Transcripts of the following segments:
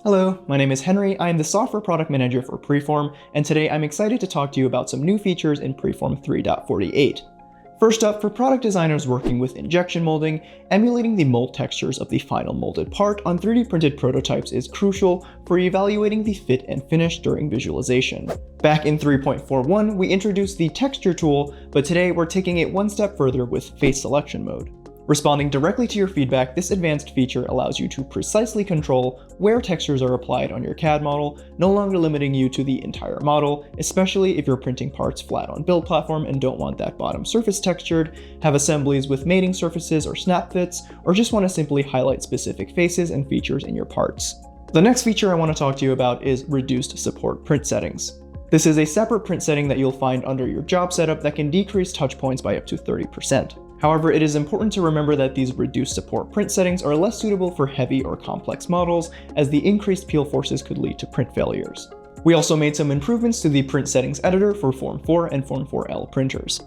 Hello, my name is Henry. I am the software product manager for PreForm, and today I'm excited to talk to you about some new features in PreForm 3.48. First up, for product designers working with injection molding, emulating the mold textures of the final molded part on 3D printed prototypes is crucial for evaluating the fit and finish during visualization. Back in 3.41, we introduced the texture tool, but today we're taking it one step further with face selection mode. Responding directly to your feedback, this advanced feature allows you to precisely control where textures are applied on your CAD model, no longer limiting you to the entire model, especially if you're printing parts flat on build platform and don't want that bottom surface textured, have assemblies with mating surfaces or snap fits, or just want to simply highlight specific faces and features in your parts. The next feature I want to talk to you about is reduced support print settings. This is a separate print setting that you'll find under your job setup that can decrease touch points by up to 30%. However, it is important to remember that these reduced support print settings are less suitable for heavy or complex models, as the increased peel forces could lead to print failures. We also made some improvements to the print settings editor for Form 4 and Form 4L printers.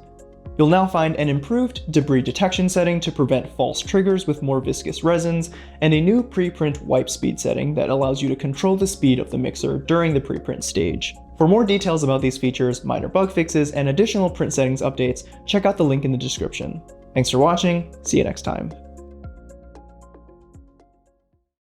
You'll now find an improved debris detection setting to prevent false triggers with more viscous resins, and a new preprint wipe speed setting that allows you to control the speed of the mixer during the preprint stage. For more details about these features, minor bug fixes, and additional print settings updates, check out the link in the description. Thanks for watching, see you next time.